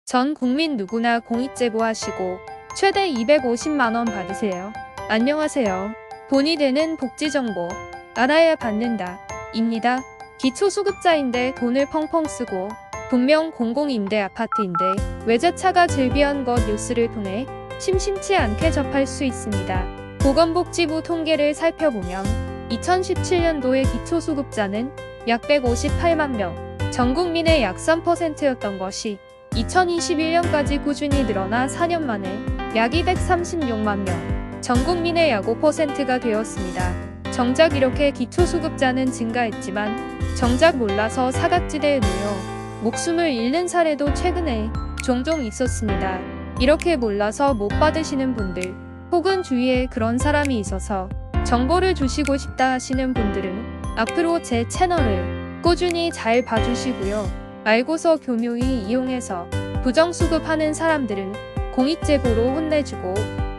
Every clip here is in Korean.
전 국민 누구나 공익제보하시고 최대 250만원 받으세요. 안녕하세요. 돈이 되는 복지정보 알아야 받는다 입니다. 기초수급자인데 돈을 펑펑 쓰고 분명 공공임대 아파트인데 외제차가 즐비한 것 뉴스를 통해 심심치 않게 접할 수 있습니다. 보건복지부 통계를 살펴보면 2017년도의 기초수급자는 약 158만 명, 전 국민의 약 3%였던 것이 2021년까지 꾸준히 늘어나 4년 만에 약 236만 명, 전 국민의 약 5%가 되었습니다. 정작 이렇게 기초수급자는 증가했지만 정작 몰라서 사각지대에 놓여 목숨을 잃는 사례도 최근에 종종 있었습니다. 이렇게 몰라서 못 받으시는 분들 혹은 주위에 그런 사람이 있어서 정보를 주시고 싶다 하시는 분들은 앞으로 제 채널을 꾸준히 잘 봐주시고요. 알고서 교묘히 이용해서 부정수급하는 사람들은 공익제보로 혼내주고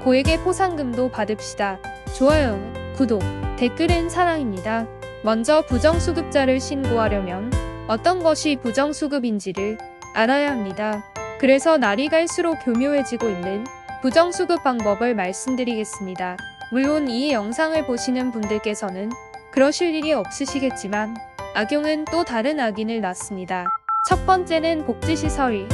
고액의 포상금도 받읍시다. 좋아요, 구독, 댓글은 사랑입니다. 먼저 부정수급자를 신고하려면 어떤 것이 부정수급인지를 알아야 합니다. 그래서 날이 갈수록 교묘해지고 있는 부정수급 방법을 말씀드리겠습니다. 물론 이 영상을 보시는 분들께서는 그러실 일이 없으시겠지만 악용은 또 다른 악인을 낳습니다. 첫 번째는 복지시설이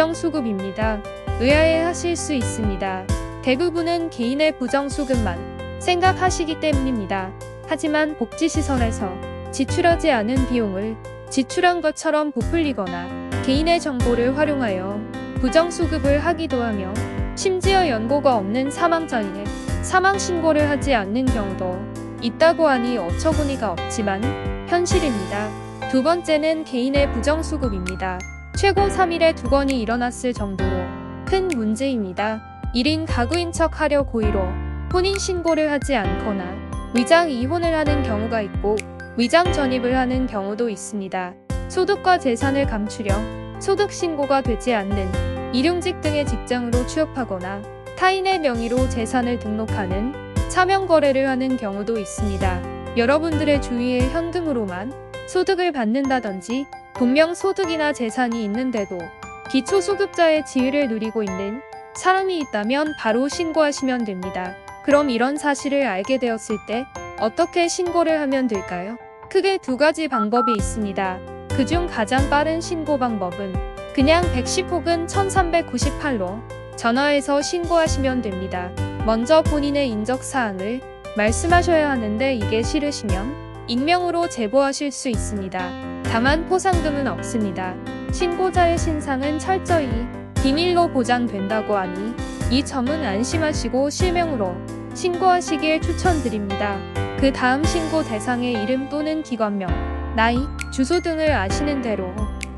부정수급입니다. 의아해 하실 수 있습니다. 대부분은 개인의 부정수급만 생각하시기 때문입니다. 하지만 복지시설에서 지출하지 않은 비용을 지출한 것처럼 부풀리거나 개인의 정보를 활용하여 부정수급을 하기도 하며 심지어 연고가 없는 사망자에게 사망신고를 하지 않는 경우도 있다고 하니 어처구니가 없지만 현실입니다. 두 번째는 개인의 부정수급입니다. 최고 3일에 2건이 일어났을 정도로 큰 문제입니다. 1인 가구인 척 하려 고의로 혼인신고를 하지 않거나 위장 이혼을 하는 경우가 있고 위장 전입을 하는 경우도 있습니다. 소득과 재산을 감추려 소득신고가 되지 않는 일용직 등의 직장으로 취업하거나 타인의 명의로 재산을 등록하는 차명거래를 하는 경우도 있습니다. 여러분들의 주위에 현금으로만 소득을 받는다든지 분명 소득이나 재산이 있는데도 기초수급자의 지위를 누리고 있는 사람이 있다면 바로 신고하시면 됩니다. 그럼 이런 사실을 알게 되었을 때 어떻게 신고를 하면 될까요? 크게 두 가지 방법이 있습니다. 그중 가장 빠른 신고 방법은 그냥 110 혹은 1398로 전화해서 신고하시면 됩니다. 먼저 본인의 인적사항을 말씀하셔야 하는데 이게 싫으시면 익명으로 제보하실 수 있습니다. 다만 포상금은 없습니다. 신고자의 신상은 철저히 비밀로 보장된다고 하니 이 점은 안심하시고 실명으로 신고하시길 추천드립니다. 그 다음 신고 대상의 이름 또는 기관명, 나이, 주소 등을 아시는 대로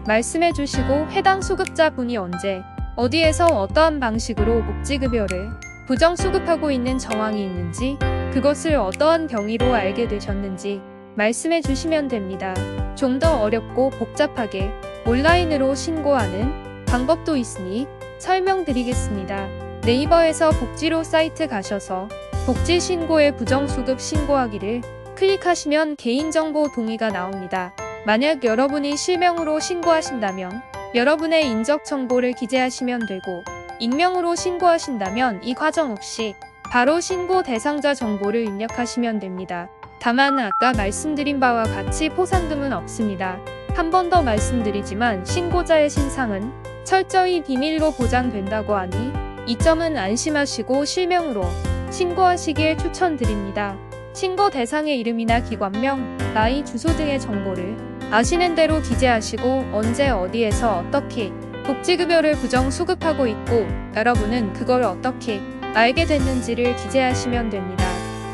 말씀해 주시고 해당 수급자분이 언제, 어디에서 어떠한 방식으로 복지급여를 부정수급하고 있는 정황이 있는지 그것을 어떠한 경위로 알게 되셨는지 말씀해 주시면 됩니다. 좀 더 어렵고 복잡하게 온라인으로 신고하는 방법도 있으니 설명드리겠습니다. 네이버에서 복지로 사이트 가셔서 복지신고에 부정수급 신고하기를 클릭하시면 개인정보 동의가 나옵니다. 만약 여러분이 실명으로 신고하신다면 여러분의 인적정보를 기재하시면 되고 익명으로 신고하신다면 이 과정 없이 바로 신고 대상자 정보를 입력하시면 됩니다. 다만 아까 말씀드린 바와 같이 포상금은 없습니다. 한 번 더 말씀드리지만 신고자의 신상은 철저히 비밀로 보장된다고 하니 이 점은 안심하시고 실명으로 신고하시길 추천드립니다. 신고 대상의 이름이나 기관명, 나이, 주소 등의 정보를 아시는 대로 기재하시고 언제 어디에서 어떻게 복지급여를 부정수급하고 있고 여러분은 그걸 어떻게 알게 됐는지를 기재하시면 됩니다.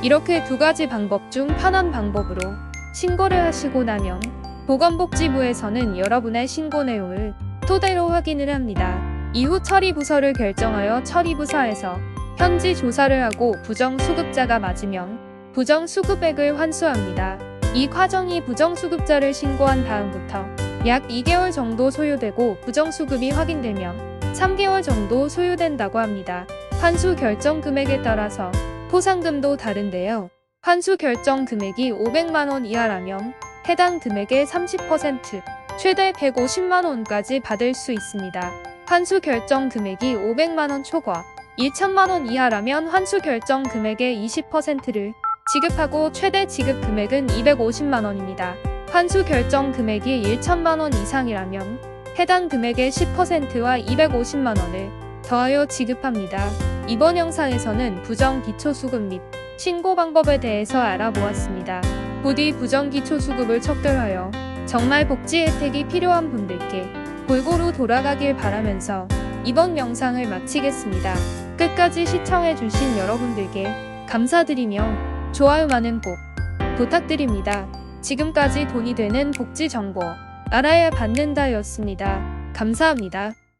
이렇게 두 가지 방법 중 편한 방법으로 신고를 하시고 나면 보건복지부에서는 여러분의 신고 내용을 토대로 확인을 합니다. 이후 처리부서를 결정하여 처리부서에서 현지 조사를 하고 부정수급자가 맞으면 부정수급액을 환수합니다. 이 과정이 부정수급자를 신고한 다음부터 약 2개월 정도 소요되고 부정수급이 확인되면 3개월 정도 소요된다고 합니다. 환수 결정 금액에 따라서 포상금도 다른데요. 환수 결정 금액이 500만원 이하라면 해당 금액의 30%, 최대 150만원까지 받을 수 있습니다. 환수 결정 금액이 500만원 초과 1천만원 이하라면 환수 결정 금액의 20%를 지급하고 최대 지급 금액은 250만원입니다. 환수 결정 금액이 1천만원 이상이라면 해당 금액의 10%와 250만원을 더하여 지급합니다. 이번 영상에서는 부정기초수급 및 신고 방법에 대해서 알아보았습니다. 부디 부정기초수급을 척결하여 정말 복지 혜택이 필요한 분들께 골고루 돌아가길 바라면서 이번 영상을 마치겠습니다. 끝까지 시청해주신 여러분들께 감사드리며 좋아요 많은 꼭 부탁드립니다. 지금까지 돈이 되는 복지 정보 알아야 받는다 였습니다. 감사합니다.